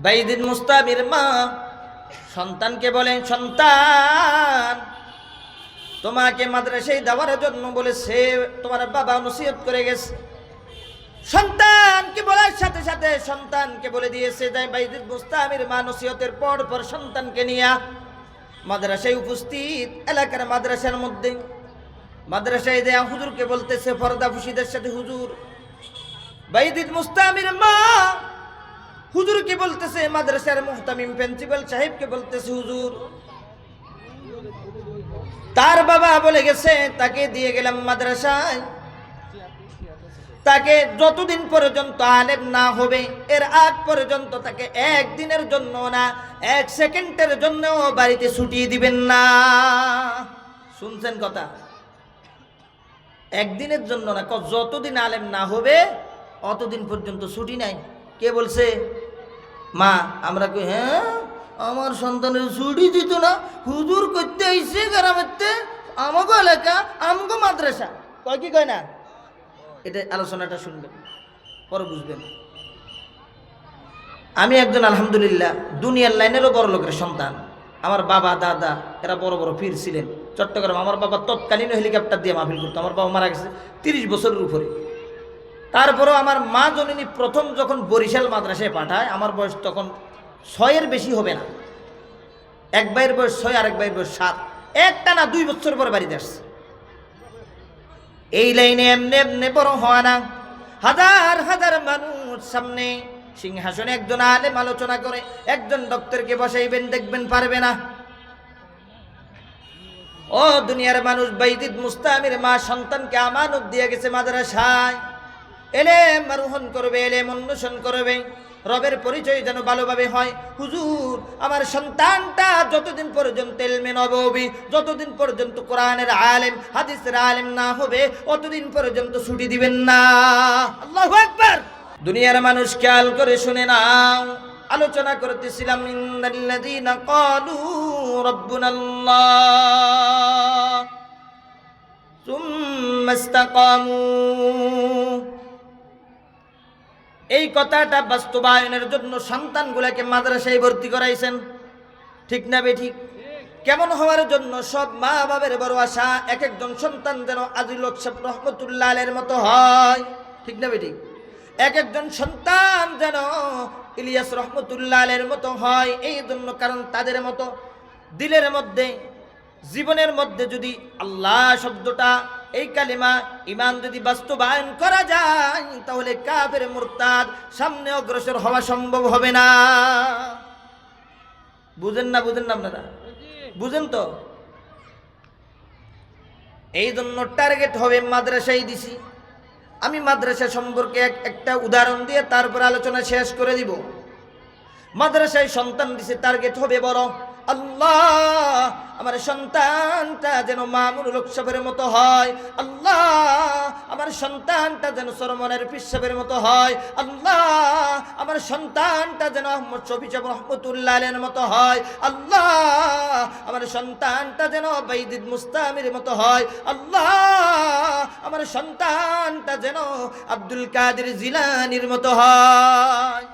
বাইজিদ মুস্তামির মা সন্তানকে বলেন, সন্তান, তোমাকে মাদ্রাসায় দেওয়ার জন্য বলেছে, তোমার বাবা নসিহত করে গেছে। সন্তানকে বলার সাথে সাথে সন্তানকে বলে দিয়েছে যে বাইজিদ মুস্তামির মা নসিহতের পর পর সন্তানকে নিয়ে মাদ্রাসায় উপস্থিত। এলাকার মাদ্রাসার মধ্যে মাদ্রাসায় দেয়া হুজুরকে বলতেছে পর্দা ফুশিদের সাথে, হুজুর, বাইজিদ মুস্তামির মা হুজুরকে বলতেছে, মাদ্রাসার মুহতামিম প্রিন্সিপাল সাহেবকে বলতেছে, হুজুর, তার বাবা বলে গেছে তাকে দিয়ে গেলাম মাদ্রাসায়, তাকে যতদিন পর্যন্ত আলেম না হবে এর আগ পর্যন্ত তাকে একদিনের জন্য না, এক সেকেন্ডের জন্য বাড়িতে ছুটি দিবেন না। শুনছেন কথা? একদিনের জন্য না, যতদিন আলেম না হবে অতদিন পর্যন্ত ছুটি নাই। কে বলছে? মা। আমরা কই, হ্যাঁ, আমার সন্তানের ছুটি দিত না, হুজুর করতে আইসে গ্রামেতে, আমাকে এলাকা, আমাকে মাদ্রাসা, কয় কি কয় না? এটা আলোচনাটা শুনবেন, পরে বুঝবেন। আমি একজন আলহামদুলিল্লাহ দুনিয়ার লাইনেরও বড় লোকের সন্তান। আমার বাবা দাদা এরা বড় বড় পীর ছিলেন চট্টগ্রাম। আমার বাবা তৎকালীন হেলিকপ্টার দিয়ে মাহফিল করতো। আমার বাবা মারা গেছে 30 বছরের উপরে। তারপরেও আমার মা জননী প্রথম যখন বরিশাল মাদ্রাসায় পাঠায়, আমার বয়স তখন 6-এর বেশি হবে না। এক ভাইয়ের বয়স 6, আরেক ভাইয়ের বয়স 7। একটা না 2 বছর পরে বাড়িতে আসছে। এই লাইনে এমনি এমনি বড় হওয়া না। হাজার হাজার মানুষ সামনে সিংহাসনে একজন আলেম আলোচনা করে, একজন ডক্টরকে বসাইবেন, দেখবেন পারবে না। ও দুনিয়ার মানুষ, বাইজিদ মুস্তামির মা সন্তানকে আমানত দিয়ে গেছে মাদ্রাসায়। এলেম আরোহণ করবে, এলেম অন্বেষণ করবে, রবের পরিচয় যেন ভালোভাবে হয়। হুজুর, আমার সন্তানটা যতদিন পর্যন্ত ইলমে নববী, যতদিন পর্যন্ত কোরআনের আলেম হাদিসের আলেম না হবে অতদিন পর্যন্ত ছুটি দিবেন না। আল্লাহু আকবার। দুনিয়ার মানুষ খেয়াল করে শুনে নাও, আলোচনা করতেছিলাম, ইন্নাল্লাযীনা ক্বালু রাব্বুনাল্লাহ সুম্মা ইসতাকামু, এই কথাটা বাস্তবায়নের জন্য সন্তানগুলোকে মাদ্রাসায় ভর্তি করাইছেন, ঠিক না বেঠিক? কেমন হওয়ার জন্য? সব মা বাবার বড় আশা এক একজন সন্তান যেন আজিল সাহেব রহমতুল্লাহ আলাইহির মতো হয়, ঠিক না বেঠিক? এক একজন সন্তান যেন ইলিয়াস রহমতুল্লাহ আলাইহির মতো হয়। এই জন্য, কারণ তাদের মতো দিলের মধ্যে, জীবনের মধ্যে যদি আল্লাহ শব্দটা, এই কালিমা ঈমান যদি বাস্তবায়ন করা যায়, তাহলে কাফের মুরতাদ সামনে অগ্রসর হওয়া সম্ভব হবে না। বুঝেন না? বুঝেন না আপনারা? বুঝেন তো? এই জন্য টার্গেট হবে মাদ্রাসায় দিছি। আমি মাদ্রাসা সম্পর্কে একটা উদাহরণ দিয়ে তারপর আলোচনা শেষ করে দিব। মাদ্রাসায় সন্তান দিছে, টার্গেট হবে বড়। আল্লাহ, আমার সন্তানটা যেন মামুনুল হক সাহেবের মতো হয়। আল্লাহ, আমার সন্তানটা যেন সরমনের পীর সাহেবের মতো হয়। আল্লাহ, আমার সন্তানটা যেন আহমদ শফি সাহেব রহমতুল্লাহ আলাইহির মতো হয়। আল্লাহ, আমার সন্তানটা যেন বাইজিদ মুস্তামির মতো হয়। আল্লাহ, আমার সন্তানটা যেন আব্দুল কাদের জিলানির মতো হয়।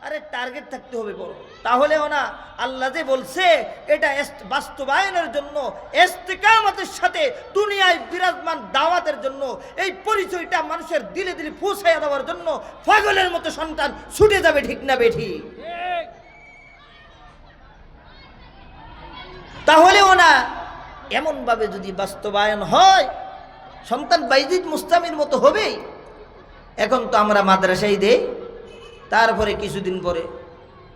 আরে টার্গেট থাকতে হবে বড়, তাহলেও না আল্লাহ যে বলছে এটা বাস্তবায়নের জন্য, ইস্তিকামতের সাথে দুনিয়ায় বিরাজমান দাওয়াতের জন্য, এই পরিচয়টা মানুষের দিলে দিলে পৌঁছাইয়া দেওয়ার জন্য পাগলের মতো সন্তান ছুটে যাবে, ঠিক না বেঠি? তাহলেও না এমন ভাবে যদি বাস্তবায়ন হয়, সন্তান বাইজিদ মুস্তামির মতো হবে। এখন তো আমরা মাদ্রাসায় দেই, তারপরে কিছুদিন পরে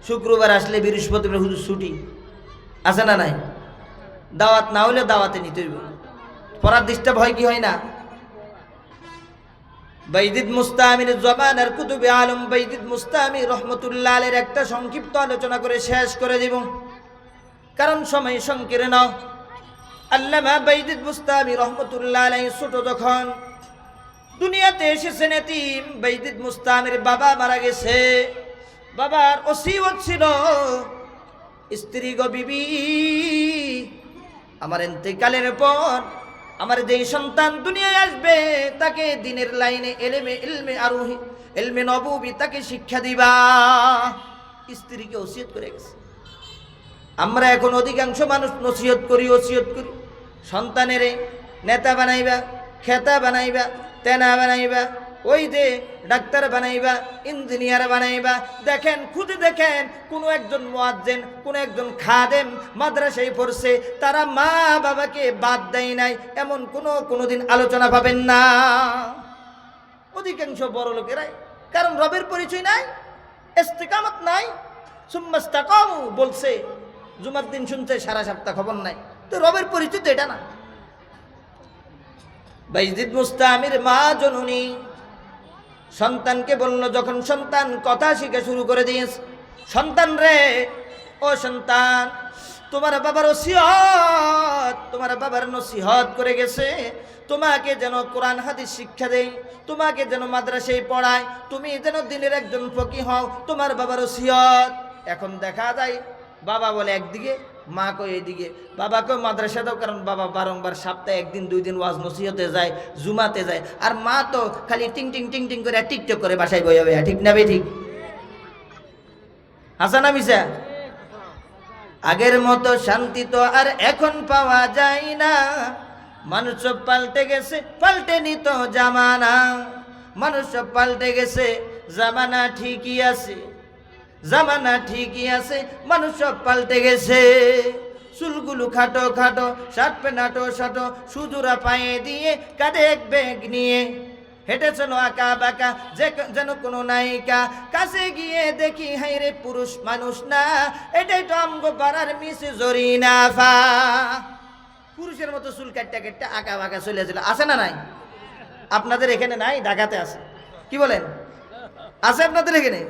শুক্রবার আসলে বৃহস্পতিবার হুজুর ছুটি আছে না নাই? দাওয়াত না হলে দাওয়াতে নিতে হইব। পড়ার ডিস্টার্ব হয় কি হয় না? বাইজিদ মুস্তামির জমানার কুতুবে আলম বাইজিদ মুস্তামি রহমতুল্লাহ আলাইহির একটা সংক্ষিপ্ত আলোচনা করে শেষ করে দিব, কারণ সময় সংকীর্ণ। আল্লামা বাইজিদ মুস্তামি রহমতুল্লাহ আলাইহি ছোট যখন দুনিয়াতে এসেছেন, এতিম। বাইজিদ মুস্তামির বাবা মারা গেছে। বাবার ওসিয়ত ছিল, স্ত্রী গো বিবি, আমার ইন্তেকালের পর আমার যেই সন্তান দুনিয়ায় আসবে তাকে দ্বীনের লাইনে ইলমে আরোহী, ইলমে নববী তাকে শিক্ষা দিবা। স্ত্রীকে ওসিয়ত করে গেছে। আমরা এখন অধিকাংশ মানুষ নসিহত করি, ওসিয়ত করি, সন্তানেরে নেতা বানাইবা, খেতা বানাইবা, তেনা বানাইবা, ওই যে ডাক্তার বানাইবা, ইঞ্জিনিয়ার বানাইবা। দেখেন, খুঁজে দেখেন, কোনো একজন মুয়াজ্জিন, কোনো একজন খাদেম মাদ্রাসায় পড়ছে, তারা মা বাবাকে বাদ দেয় নাই, এমন কোনোদিন আলোচনা পাবেন না। অধিকাংশ বড় লোকেরাই, কারণ রবের পরিচয় নাই, ইস্তিকামত নাই। সুম্মাস্তাকামু বলছে, জুমার দিন শুনছে, সারা সপ্তাহ খবর নাই, তো রবের পরিচয় তো এটা না। বাইজিদ মুস্তামির মা জননী সন্তানকে বলল, যখন সন্তান কথা শিখে শুরু করে দিয়েছে, সন্তান রে, ও সন্তান, তোমার বাবার ওসিয়ত, তোমার বাবার নসিহত করে গেছে, তোমাকে যেন কোরআন হাদিস শিক্ষা দেয়, তোমাকে যেন মাদ্রাসায় পড়ায়, তুমি যেন দিনের একজন ফকিহ হও, তোমার বাবার ওসিয়ত। এখন দেখা যায় বাবা বলে একদিকে, মা কয় এদিকে। বাবাকেও মাদ্রাসা দাও, কারণ বাবা বারংবার সপ্তাহে একদিন দুই দিন ওয়াজ নসিহতে যায়, জুমাতে যায়, আর মা তো খালি টিং টিং টিং টিং করে টিকটক করে বাসায় বইয়া বইয়া। ঠিক না বে ঠিক? হাসান মিসা? আগের মতো শান্তি তো আর এখন পাওয়া যায় না, মানুষ সব পাল্টে গেছে, পাল্টে নিত জামানা। মানুষ সব পাল্টে গেছে, জামানা ঠিকই আছে, জামানা ঠিকই আছে, মানুষ সব পাল্টে গেছে। চুলগুলো খাটো খাটো, শার্ট প্যান্ট আটো শাটো, সুজুরা পায়ে দিয়ে, কাঁধে এক ব্যাগ নিয়ে হেঁটে চলো আঁকা বাঁকা, যেন কোনো নায়িকা। কাছে গিয়ে দেখি, হাই রে, পুরুষ মানুষ না, এটাই তো আমগো পাড়ার মিস জরিনা ফা। পুরুষের মতো চুল কাটটা কাটটা আঁকা বাঁকা চলেছিল, আছে না নাই? আপনাদের এখানে নাই? ঢাকাতে আছে, কি বলেন? আছে আপনাদের এখানে?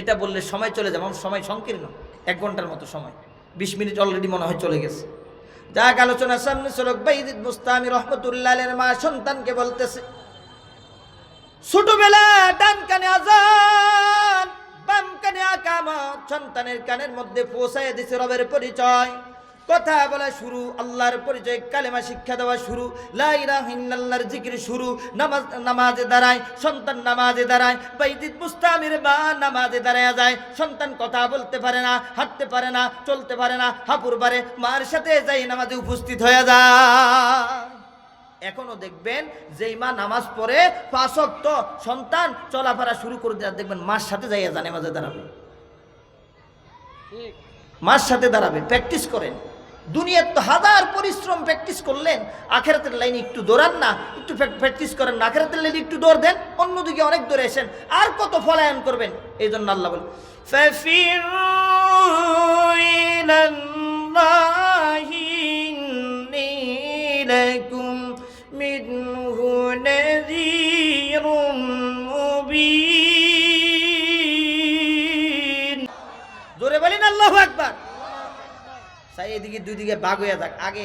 এটা বললে সময় চলে যাবে, আমার সময় সংকীর্ণ, 1 ঘন্টার মতো সময়, 20 মিনিট অলরেডি মনে হয় চলে গেছে। যাক, আলোচনার সামনে চলক। বাইজিদ মুস্তামি রহমতুল্লাহ আলাইহির মা সন্তানকে বলতেছে, ছোটবেলা ডান কানে আযান, বাম কানে আকামত, সন্তানের কানের মধ্যে পৌঁছায় দিছে রবের পরিচয়, কথা বলা শুরু, আল্লাহর পরিচয়, কালেমা শিক্ষা দেওয়া শুরু, লা ইলাহা ইল্লাল্লাহর জিকির শুরু। নামাজে দাঁড়ায়, সন্তান নামাজে দাঁড়ায়। বাইজিদ মুস্তামির মা নামাজে দাঁড়ায় যায়, সন্তান কথা বলতে পারে না, হাঁটতে পারে না, চলতে পারে না, হাঁপুর পারে, মার সাথে যাই নামাজে উপস্থিত হয়ে যায়। এখনো দেখবেন যেই মা নামাজ পড়ে 5 ওয়াক্ত, সন্তান চলাফেরা শুরু করে দেয়, দেখবেন মার সাথে যাইয়া যায় নামাজে দাঁড়াবে, মার সাথে দাঁড়াবে। প্র্যাকটিস করেন, দুনিয়ার তো হাজার পরিশ্রম, প্র্যাকটিস করলেন, আখেরাতের লাইনে একটু দৌড়ান না, একটু প্র্যাকটিস করেন না, আখেরাতের লাইনে একটু দৌড় দেন, অন্যদিকে অনেক দৌড়ে এসেন, আর কত ফলায়ন করবেন। এই জন্য আল্লাহ বলেন, ফাফিরু ইলাল্লাহি ইন্নী লাকুম মিনহু নাযীরুম মুবিন। জোরে বলেন আল্লাহু আকবার। চাই এদিকে দুই দিকে ভাগ হয়ে যাক, আগে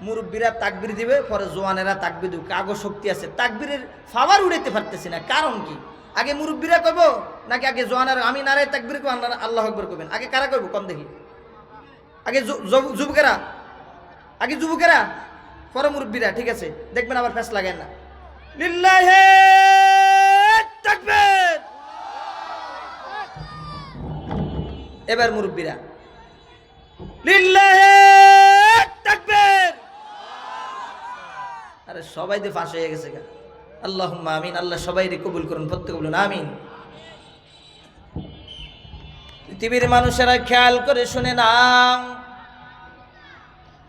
মুরব্বীরা তাকবির দিবে, পরে জোয়ানেরা তাকবির দিবে। কাগজ শক্তি আছে, তাকবীরের পাওয়ার উড়াইতে পারতেছি না, কারণ কি? আগে মুরব্বীরা কইব নাকি আগে জোয়ানেরা? আমি নারায় তাকবির কই, আপনারা আল্লাহু আকবার কইবেন। আগে কারা কইব কোন দেখি? আগে যুবকেরা, আগে যুবকেরা, পরে মুরব্বীরা। ঠিক আছে, দেখবেন আবার ফেস লাগেন না। লিল্লাহি তাকবীর। এবার মুরব্বীরা, লিল্লাহি তাকবীর। আরে সবাই তো ফাঁস হয়ে গেছে। আল্লাহুম্মা আমিন। আল্লাহ সবাইকে কবুল করুন, প্রত্যেকে বলুন আমিন। পৃথিবীর মানুষেরা খেয়াল করে শুনে নাও,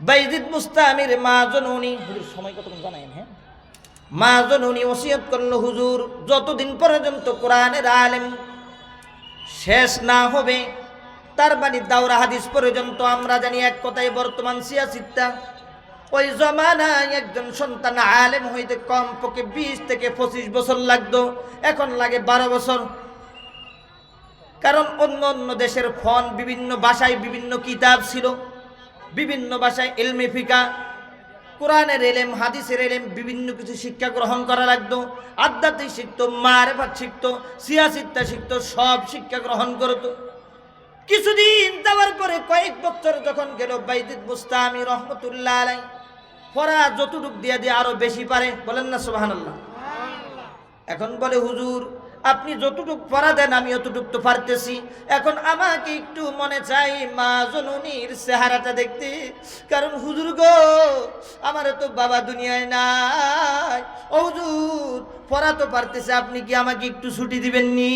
বাইজিদ মুস্তামির মা জননী, হুজুর সময় কতক্ষণ জানেন? হ্যাঁ, মা জননী ওসিয়ত করলো, হুজুর যতদিন পর্যন্ত কোরআনের আলেম শেষ না হবে, তার বাড়ি দাওরা হাদিস পর্যন্ত, আমরা জানি এক কথায় বর্তমান সিয়াসিত্তা, ওই জমানায় একজন সন্তান আলেম হইতে কমপক্ষে 20 থেকে 25 বছর লাগতো, এখন লাগে 12 বছর। কারণ অন্য অন্য দেশের ফোন, বিভিন্ন ভাষায় বিভিন্ন কিতাব ছিল, বিভিন্ন ভাষায় ইলমে ফিকা, কোরআনের এলেম, হাদিসের এলেম, বিভিন্ন কিছু শিক্ষা গ্রহণ করা লাগতো। আধ্যাত্মিক শিখতো, মারেফাত শিখতো, সিয়াসিত্তা শিখতো, সব শিক্ষা গ্রহণ করতো। কিছুদিন যাওয়ার পরে কয়েক বছর যখন গেল, বাইজিদ মুস্তামি রহমতুল্লাহ আলাইহি পড়া যতটুক দিয়ে দিয়ে আরো বেশি পারে, বলেন না সুবহানাল্লাহ। এখন বলে, হুজুর আপনি যতটুক পড়া দেন আমি অতটুক তো পারতেছি। এখন আমাকে একটু মনে চাই মা জননীর চেহারাটা দেখতে, কারণ হুজুর গো আমার তো বাবা দুনিয়ায় নাই। ও হুজুর পড়া তো পারতেছে, আপনি কি আমাকে একটু ছুটি দিবেননি?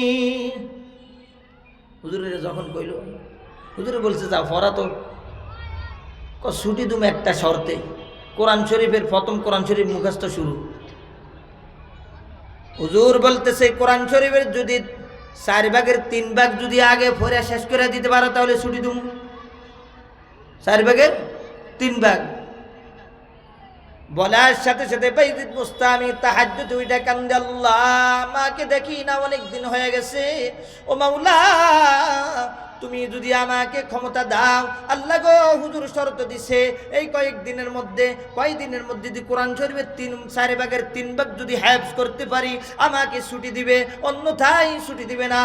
হুজুরের যখন কইল, হুজুরে বলছে যাও পড়া তো, ছুটি তুমি একটা শর্তে, কোরআন শরীফের প্রথম কোরআন শরীফ মুখস্থ শুরু। হুজুর বলতেছে কোরআন শরীফের যদি 4/3 যদি আগে পড়ে শেষ করে দিতে পারো তাহলে ছুটি দুম। 4/3 বলার সাথে সাথে বাইজিদ মুস্তামি তাহাজ্জুদ উইটা কান্দে, আল্লাহ মাকে দেখি না অনেক দিন হয়ে গেছে, ও মাওলা তুমি যদি আমাকে ক্ষমতা দাও। আল্লাহ গো হুজুর শর্ত দিছে এই কয়েকদিনের মধ্যে যদি কোরআন শরীফের 4/3 যদি হেফজ করতে পারি আমাকে ছুটি দিবে, অন্যথায় ছুটি দিবে না।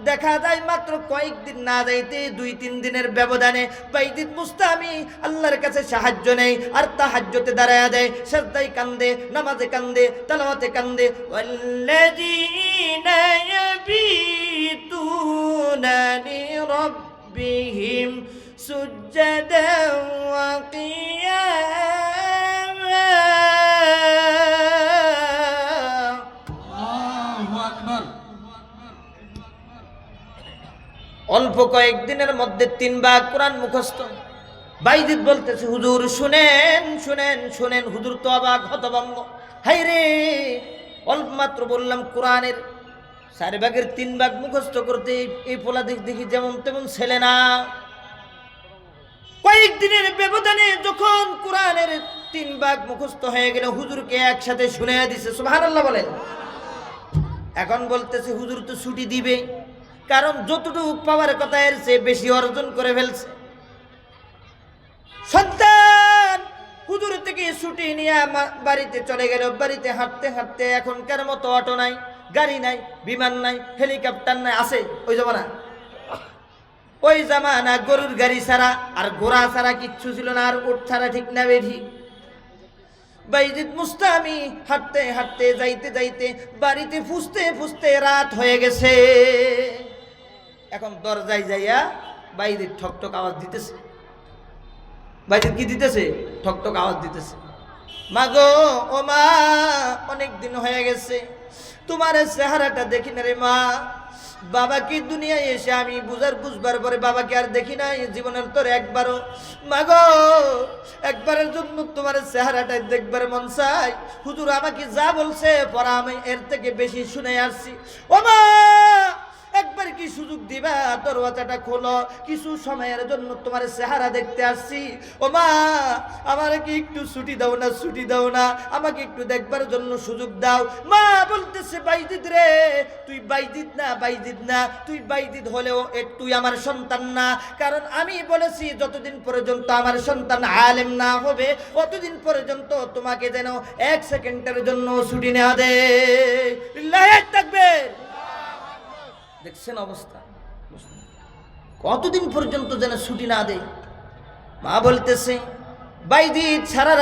দেখা যায় মাত্র কয়েকদিন না যাইতে 2-3 দিনের ব্যবধানে বাইজিদ মুস্তামি আল্লাহর কাছে সাহায্য নেই, আর তাহাজ্জুদে দাঁড়ায়া দেয়, সিজদায় কান্দে, নামাজে কান্দে, তেলাওয়াতে কান্দে। ওয়াল্লাযীনা ইয়াবিতুনা লিরাব্বিহিম সুজদান ওয়া কিয়ামা। অল্প কয়েকদিনের মধ্যে 3 ভাগ কোরআন মুখস্থ। বাইজিদ বলতেছে হুজুর শুনেন শুনেন শুনেন। হুজুর তো অবাক হতভম্ব, হাই রে অল্প মাত্র বললাম কোরআনের 4/3 মুখস্থ করতে এই পোলা দেখি যেমন তেমন ছেলে না। কয়েকদিনের ব্যবধানে যখন কোরআনের 3 মুখস্থ হয়ে গেল হুজুরকে একসাথে শুনিয়ে দিছে, সুবহানাল্লাহ বলেন। এখন বলতেছে হুজুর তো ছুটি দিবে, কারণ যতটুকু পাওয়ার কথা এর চেয়ে বেশি অর্জন করে ফেলছে। সন্তান হুজুর থেকে ছুটি নিয়ে বাড়িতে চলে গেল। বাড়িতে হাঁটতে হাঁটতে এখনকার মতো অটো নাই, গাড়ি নাই, বিমান নাই, হেলিকপ্টার নাই, আছে ওই জামানা গরুর গাড়ি ছাড়া আর ঘোড়া ছাড়া কিচ্ছু ছিল না, আর উট ছাড়া, ঠিক না বেঠি? বাইজিদ মুস্তামি হাঁটতে হাঁটতে যাইতে যাইতে বাড়িতে ফুসতে ফুসতে রাত হয়ে গেছে। এখন দরজায় যাইয়া বাইজিদ ঠকঠক আওয়াজ দিতেছে। বাইজিদ কি দিতেছে? ঠকঠক আওয়াজ দিতেছে। মা গো, ও মা, অনেক দিন হয়ে গেছে তোমার চেহারাটা দেখি না রে মা। বাবা কি দুনিয়ায় এসে আমি বুঝবার পরে বাবাকে আর দেখি না জীবনের তোর একবারও। মা গো, একবারের জন্য তোমার চেহারাটা দেখবার মন চাই। হুজুর আমাকে যা বলছে পড়া আমি এর থেকে বেশি শুনে আসছি। ও মা, একবার কি সুযোগ দিবা? দরওয়াজাটা খোলো, কিছু সময়ের জন্য তোমার চেহারা দেখতে আসছি। ও মা, আমার কি একটু ছুটি দাও না, ছুটি দাও না, আমাকে একটু দেখবার জন্য সুযোগ দাও। মা বলতেছে বাইজিদ রে, তুই বাইজিদ না, বাইজিদ না, তুই বাইজিদ হলেও তুই আমার সন্তান না। কারণ আমি বলেছি যতদিন পর্যন্ত আমার সন্তান আলেম না হবে অতদিন পর্যন্ত তোমাকে যেন 1 সেকেন্ডের জন্য ছুটি না দে। আল্লাহু তাকবীর। দেখছেন অবস্থা, কতদিন পর্যন্ত যেন ছুটি না দেয়। মা বলতেছে বাইজিদ সারা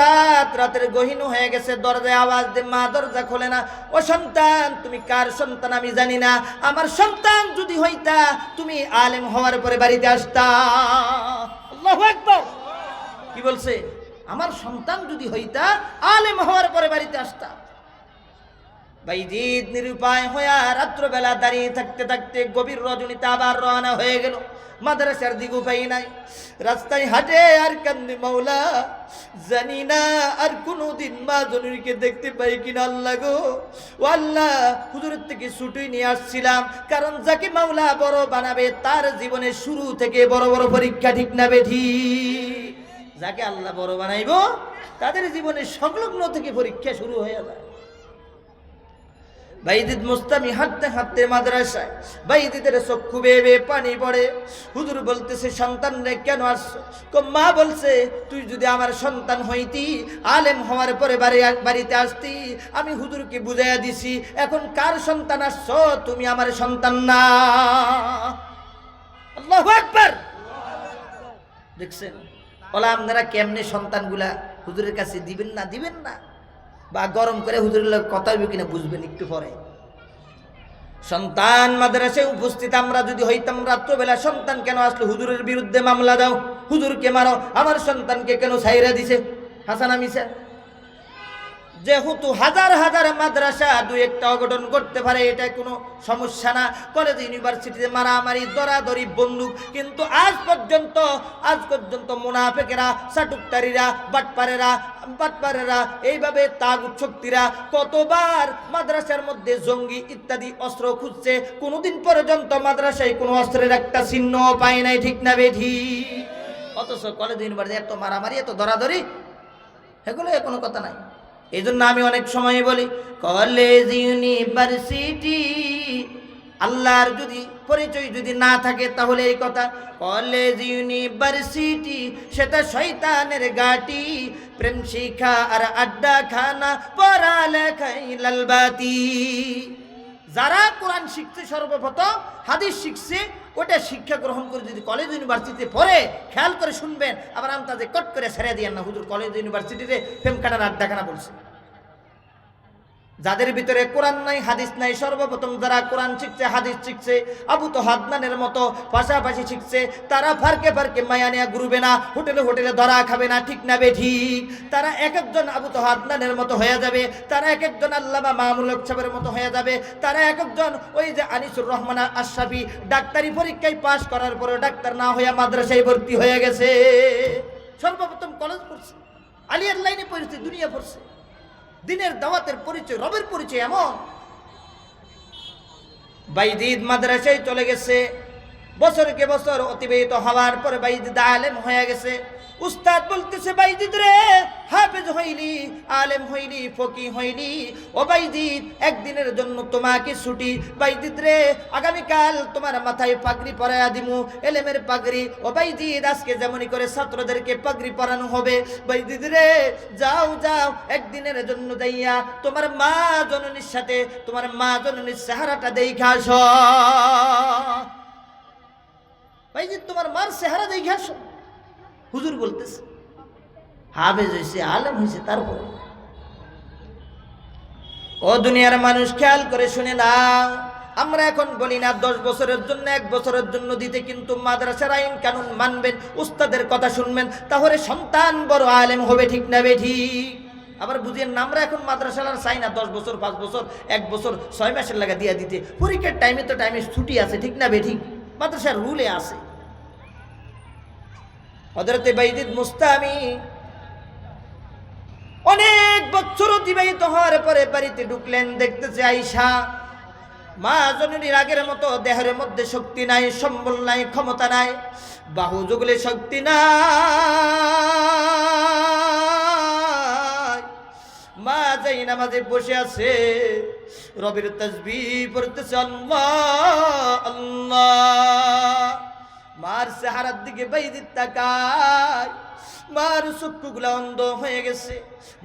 রাতের গহীন হয়ে গেছে, দরজায় আওয়াজ দে, মা দরজা খোলে না। ও সন্তান, তুমি কার সন্তান আমি জানি না, আমার সন্তান যদি হইতা তুমি আলেম হওয়ার পরে বাড়িতে আসতা। আল্লাহু আকবার। কি বলছে? আমার সন্তান যদি হইতা আলেম হওয়ার পরে বাড়িতে আসতা। বাইজিদ নিরুপায় হইয়া রাত্রবেলা দাঁড়িয়ে থাকতে থাকতে গভীর রজনীতে আবার রওনা হয়ে গেল। মাদ্রাসার দিক উপায় নাই, রাস্তায় হাঁটে আর কান্দে, মাওলা জানি না আর কোনোদিন মা জননীকে দেখতে পাই কিনা। আল্লাহ গো, ও আল্লাহ, হুজুরের থেকে ছুটি নিয়ে আসছিলাম, কারণ যাকে মাওলা বড় বানাবে তার জীবনে শুরু থেকে বড় বড় পরীক্ষা, ঠিক না বেঠি? যাকে আল্লাহ বড় বানাইব তাদের জীবনে সংলগ্ন থেকে পরীক্ষা শুরু হয়ে যায়। বাইজিদ মুস্তামি হাঁটতে হাঁটতে মাদ্রাসায়, বাইজিদের চক্ষু বেয়ে বেয়ে পানি পড়ে। হুজুর বলতেছে সন্তান রে কেন আসছো? মা বলছে তুই যদি আমার সন্তান হইতি আলেম হওয়ার পরে বাড়িতে আসতি, আমি হুজুরকে বুঝাইয়া দিছি এখন কার সন্তান আসছো, তুমি আমার সন্তান না। আল্লাহু আকবার। দেখছেন ওলা আপনারা কেমনে সন্তানগুলা হুজুরের কাছে দিবেন না বা গরম করে হুজুরের লোক কথা হইবে কিনা বুঝবেন একটু পরে। সন্তান মাদ্রাসায় উপস্থিত আমরা যদি হইতাম, রাত্রবেলা সন্তান কেন আসলো, হুজুরের বিরুদ্ধে মামলা দাও, হুজুরকে মারো, আমার সন্তানকে কেন ছাইরা দিছে, হাসানা মিশা। যেহেতু হাজার হাজার মাদ্রাসা দুই একটা অঘটন করতে পারে, এটা কোনো সমস্যা না। কলেজ ইউনিভার্সিটিতে মারামারি, দরাদরি, বন্দুক, কিন্তু আজ পর্যন্ত মুনাফেকেরা, সাটুকতারিরা, বাটপারেরা এইভাবে তাগুত শক্তিরা কতবার মাদ্রাসার মধ্যে জঙ্গি ইত্যাদি অস্ত্র খুঁজছে, কোনোদিন পর্যন্ত মাদ্রাসায় কোনো অস্ত্রের একটা চিহ্ন পায় নাই, ঠিক না বেঠি? অথচ কলেজ ইউনিভার্সিটি এত মারামারি, এত দরাদরি, এগুলো কোনো কথা নাই। এই জন্য আমি অনেক সময় বলি, কলেজ ইউনিভার্সিটি আল্লাহর যদি পরিচয় যদি না থাকে তাহলে এই কথা, কলেজ ইউনিভার্সিটি সেটা শয়তানের গাটি, প্রেম শিক্ষা আর আড্ডা খানা, পড়ালেখাই লালবাতি। যারা কোরআন শিখছে, সর্বপ্রথম হাদিস শিখছে, ওটা শিক্ষা গ্রহণ করে যদি কলেজ ইউনিভার্সিটিতে পড়ে, খেয়াল করে শুনবেন, আবার আমতাজে কট করে ছেড়ে দিয়েন না, হুজুর কলেজ ইউনিভার্সিটিতে প্রেম কাটার আড্ডাখানা বলছে। যাদের ভিতরে কোরআন নাই, হাদিস নাই, সর্বপ্রথম যারা কোরআন শিখছে, হাদিস শিখছে, আবু তো হাদনানের মতো পাশাপাশি শিখছে, তারা ফারকে ফারকে মায়া নিয়ে ঘুরবে না, হোটেলে হোটেলে ধরা খাবে না, ঠিক না বে ঠিক? তারা এক একজন আবু তো হাদনানের মতো হয়ে যাবে, তারা এক একজন আল্লামা মামুল হক সাহেবের মতো হয়ে যাবে, তারা এক একজন ওই যে আনিসুর রহমান আশরাফি ডাক্তারি পরীক্ষায় পাশ করার পরে ডাক্তার না হয়ে মাদ্রাসায় ভর্তি হয়ে গেছে। সর্বপ্রথম কলেজ পড়ছে, আলিয়ার লাইনে পড়ছে, দুনিয়া পড়ছে, দিনের দাওয়াতের পরিচয়, রবের পরিচয় এমন। বাইজিদ মাদ্রাসায় চলে গেছে, বছরকে বছর অতিবাহিত হওয়ার পরে বাইজিদ আলেম হয়ে গেছে। উস্তাদ বলতেছে, বাইজিদ রে, হাফেজ হইলি, আলেম হইলি, ফকি হইলি, ও বাইজিদ একদিনের জন্য তোমাকে ছুটি। বাইজিদ রে, আগামীকাল তোমার মাথায় পাগড়ি পরাইয়া দিমু, এলেমের পাগড়ি। ও বাইজিদ আজকে যেমনই করে ছাত্রদেরকে পাগড়ি পরানো হবে, বাইজিদ রে যাও যাও, একদিনের জন্য যাইয়া তোমার মা জননীর সাথে তোমার মা জননীর চেহারাটা দেখা আসো। বাইজিদ তোমার মার চেহারা দেখা আসো। হুজুর বলতেছে, হাফেজ হয়েছে, আলেম হয়েছে, তারপর ও দুনিয়ার মানুষ খেয়াল করে শুনে নাও, আমরা এখন বলি না 10 বছরের জন্য, 1 বছরের জন্য দিতে, কিন্তু মাদ্রাসার আইন কানুন মানবেন, উস্তাদের কথা শুনবেন, তাহলে সন্তান বড় আলেম হবে, ঠিক না বেঠিক? আবার বুঝিয়ে না, আমরা এখন মাদ্রাসার চাই না 10 বছর, 5 বছর, 1 বছর, 6 মাসের লাগা দিয়া দিতে। পরীক্ষার টাইমে তো টাইমে ছুটি আছে, ঠিক না বেঠিক? মাদ্রাসার রুলে আছে। হযরতে বাইজিদ মুস্তামি অনেক বছর অতিবাহিত হওয়ার পরে বাড়িতে ঢুকলেন, দেখতেছে আয়েশা মা জননীর আগের মতো দেহের মধ্যে শক্তি নাই, সম্বল নাই, ক্ষমতা নাই, বাহু যুগলে শক্তি নাই। মা যাই নামাজে বসে আছে, রবের তাসবিহ পড়তেছে, আল্লাহ আল্লাহ। মার চেহারার দিকে বাইজিদ তাকায়, মার চক্ষুগুলা অন্ধ হয়ে গেছে,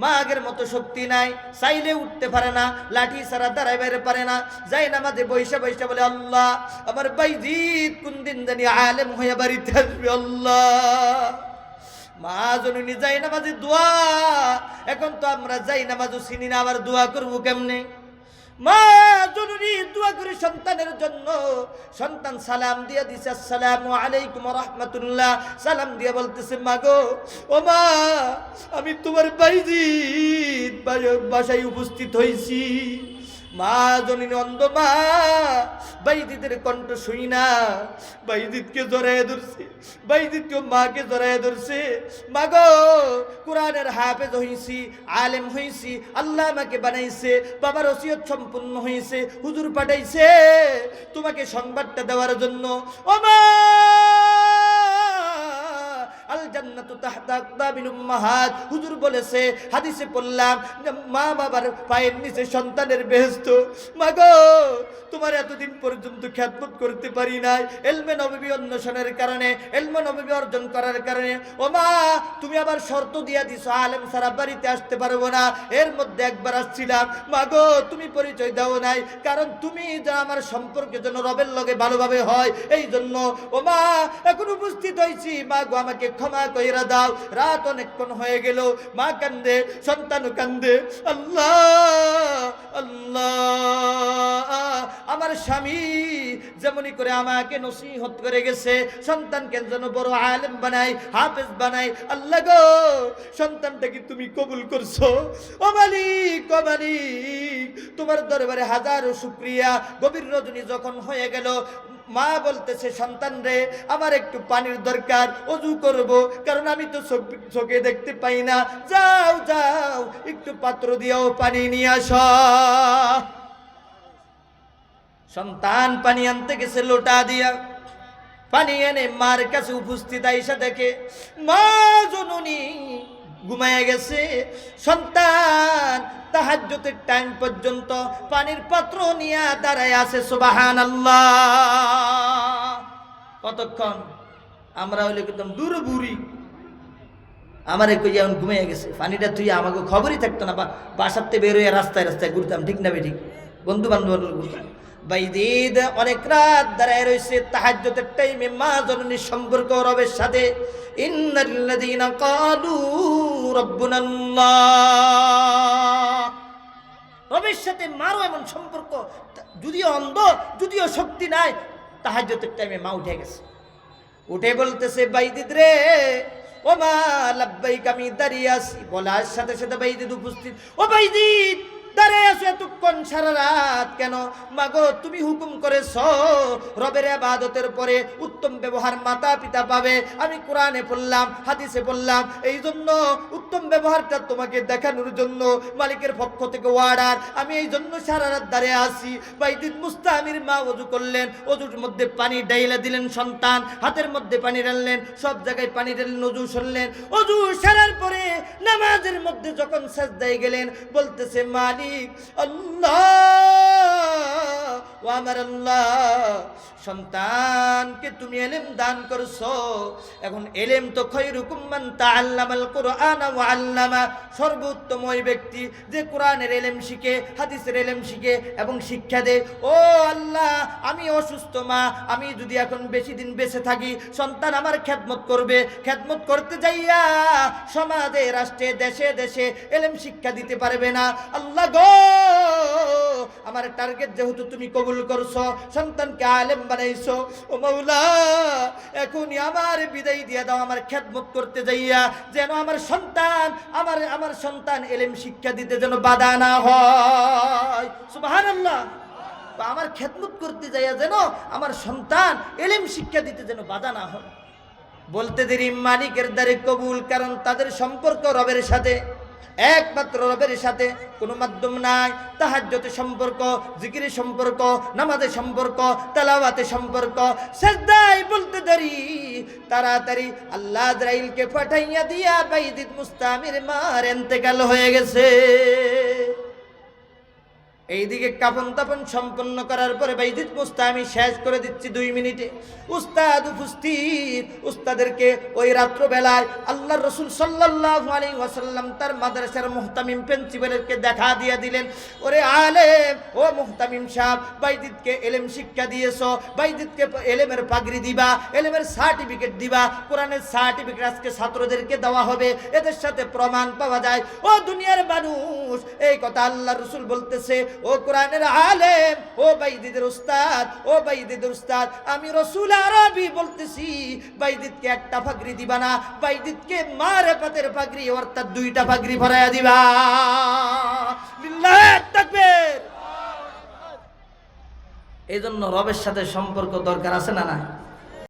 মা আগের মতো শক্তি নাই, চাইলে উঠতে পারে না, লাঠি ছাড়া দাঁড়াইতে পারে না, যাই নামাজে বৈশা বৈশা বলে, আল্লাহ আমার বাইজিদ কোন দিন জানি আলেম হয়ে বাড়িতে আসবে, আল্লাহ। মা জননী যাই নামাজে দোয়া, এখন তো আমরা যাই নামাজও চিনি না, আবার দোয়া করবো কেমনে? মা জননী দোয়া করে সন্তানের জন্য, সন্তান সালাম দিয়ে দিছে, আসসালামু আলাইকুম ওয়া রাহমাতুল্লাহ, সালাম দিয়ে বলতেছে, মা গো, ও মা, আমি তোমার বাইজিদ বাসায় উপস্থিত হইছি। মা জননী অন্ধ, মা বাইজিদের কণ্ঠ শুই না, বাইজিদকে জড়াইয়া ধরছে, বাইজিদকে মাকে জড়াইয়া ধরছে। মা গো, কোরআনের হাফেজ হইছি, আলেম হইছি, আল্লাহ আমাকে বানাইছে, বাবার ওসিয়ত সম্পূর্ণ হয়েছে, হুজুর পাঠাইছে তোমাকে সংবাদটা দেওয়ার জন্য। ও মা, আল জান্নাতু তাহতা আকদাবিল উম্মাহাত, হুজুর বলেছে, হাদিসে পড়লাম, মা বাবার পায়ের নিচে সন্তানের বেহেশত। মা গো, তোমার এতদিন পর্যন্ত খিদমত করতে পারি নাই, ইলমে নববী অন্বেষণের কারণে, ইলমে নববী অর্জন করার কারণে। ও মা, তুমি আবার শর্ত দিয়া দিছো, আলেম ছাড়া বাড়িতে আসতে পারবো না। এর মধ্যে একবার আসছিলাম, মা গো, তুমি পরিচয় দাও নাই, কারণ তুমি যা আমার সম্পর্কে যেন রবের লগে ভালোভাবে হয়, এই জন্য। ও মা, এখন উপস্থিত হয়েছি, মা গো আমাকে ক্ষমা কইরা দাও। রাত অনেকক্ষণ হয়ে গেল, মা কান্দে, সন্তান কান্দে। আল্লাহ আল্লাহ, আমার স্বামী যেমনি করে আমাকে নসিহত করে গেছে সন্তানকে যেন বড় আলেম বানাই, হাফেজ বানাই। আল্লাহ গো, সন্তানটাকে তুমি কবুল করছো। ও মালিক, ও মালিক, তোমার দরবারে হাজারো শুকরিয়া। গভীর রজনী যখন হয়ে গেল, মা বলতেছে, সন্তান রে, আমার একটু পানির দরকার, ওযু করব, কারণ আমি তো চোখে দেখতে পাই না। যাও যাও, একটু পাত্র দিয়াও পানি নিয়ে আসো। সন্তান পানি আনতে গেছে লোটা দিয়া। পানি এনে মার কাছে উপস্থিত আইসা দেখে মা জননী ঘুমায়া গেছে। সন্তান তাহাজ্জুদের টাইম পর্যন্ত পানির পাত্র নিয়ে দাঁড়ায় আছে। সুবহানাল্লাহ। কতক্ষণ? আমরা হইলে একদম দূর বুড়ি, আমারে কই যেমন ঘুমাইয়া গেছে, পানিটা তুই আমাকে খবরই থাকতো না। বাসাতে বের হয়ে রাস্তায় রাস্তায় ঘুরতাম, ঠিক না বেঠিক? বন্ধু বান্ধব ঘুরতাম। বাইদিদ অনেক রাত দাঁড়ায় রয়েছে তাহাজ্জুদের টাইমে মা জননীর সম্পর্ক রবের সাথে। ইন্নাল্লাযীনা ক্বালু রাব্বুনাল্লাহ, রবের সাথে মারও এমন সম্পর্ক। যদিও অন্ধ, যদিও শক্তি নাই, তাহাজ্জুদের টাইমে মা উঠে গেছে। উঠে বলতেছে, বাইদিদ রে, ও মা লাব্বাইক, আমি দাঁড়িয়ে আছি। বলার সাথে সাথে বাইদিদ উপস্থিত। ও বাইদিদ, দাঁড়িয়ে আছো এতক্ষণ সারা রাত কেন? মাগো, তুমি হুকুম করেছ রবের ইবাদতের পরে উত্তম ব্যবহার মাতা পিতা পাবে। আমি কোরআনে পড়লাম, হাদিসে পড়লাম, এই জন্য উত্তম ব্যবহারটা তোমাকে দেখানোর জন্য মালিকের পক্ষ থেকে অর্ডার। আমি এই জন্য সারা রাত দাঁড়িয়ে আসি। বাইদিদ মুস্তামির মা ওযু করলেন, ওযুর মধ্যে পানি ডাইলা দিলেন। সন্তান হাতের মধ্যে পানি ঢাললেন, সব জায়গায় পানি ঢাললেন, ওযু সারলেন। ওযু সারার পরে নামাজের মধ্যে যখন সাজদায় গেলেন, বলতেছে, মালিক আল্লাহ, ও আমার আল্লাহ, সন্তানকে তুমি ইলম দান করছো। এখন ইলম তো খায়রুকুম মান তাআল্লামাল কুরআন ওয়া আল্লামা, সর্বোত্তম ওই ব্যক্তি যে কোরআনের ইলম শিখে, হাদিসের ইলম শিখে এবং শিক্ষা দেয়। ও আল্লাহ, আমি অসুস্থ মা, আমি যদি এখন বেশি দিন বেঁচে থাকি, সন্তান আমার খেদমত করবে। খেদমত করতে যাইয়া সমাজে, রাষ্ট্রে, দেশে দেশে ইলম শিক্ষা দিতে পারবে না। আল্লাহ গো, আমার টার্গেট যেহেতু তুমি কবুল করছো, সন্তানকে আলেম বানাইছো, ও মাওলা, এখনই আমার বিদায় দিয়ে দাও আমার খেদমত করতে যাইয়া, যেন আমার সন্তান ইলম শিক্ষা দিতে যেন বাধা না হয়। সুবহানাল্লাহ। আমার খেদমত করতে যাইয়া যেন আমার সন্তান ইলম শিক্ষা দিতে যেন বাধা না হয়। বলতে দেরি মালিকের দ্বারে কবুল, কারণ তাদের সম্পর্ক রবের সাথে, একমাত্র রবের সাথে, কোনো মাধ্যম নাই। তাহাজ্জুদের সম্পর্ক, জিকিরের সম্পর্ক, নামাজের সম্পর্ক, তেলাওয়াতের সম্পর্ক। সাজদায় বলতে দেরি, তাড়াতাড়ি আল্লাহ আজরাইলকে পাঠাইয়া দিয়া বাইদিদ মুস্তামির মার ইন্তেকাল হয়ে গেছে। এইদিকে কাফন তাপন সম্পন্ন করার পরে বাইদিদ মুস্তামি শেষ করে দিচ্ছি 2 মিনিটে। উস্তাদ উপস্থিত। উস্তাদেরকে ওই রাত্রবেলায় আল্লাহর রাসূল সাল্লাল্লাহু আলাইহি ওয়াসাল্লাম তার মাদ্রাসার মুহতামিম প্রিন্সিপালকে দেখা দিয়ে দিলেন, ওরে আলেম, ও মুহতামিম সাহেব, বাইদিদকে ইলম শিক্ষা দিয়েছো, বাইদিদকে ইলমের পাগড়ি দিবা, ইলমের সার্টিফিকেট দিবা, কোরআনের সার্টিফিকেট আজকে ছাত্রদেরকে দেওয়া হবে, এদের সাথে প্রমাণ পাওয়া যায়। ও দুনিয়ার মানুষ, এই কথা আল্লাহর রাসূল বলতেছে। ও কোরআনের আলেম, ও বাইদিদের উস্তাদ, ও বাইদিদের উস্তাদ, আমি রাসূল আরবি বলতেছি, বাইদিদকে একটা পাগড়ি দিবা না, বাইদিদকে মারেফাতের পাগড়ি অর্থাৎ 2টা পাগড়ি ভরায়া দিবা। বিল্লাহ তাকবীর। এই জন্য রবের সাথে সম্পর্ক দরকার আছে না? না?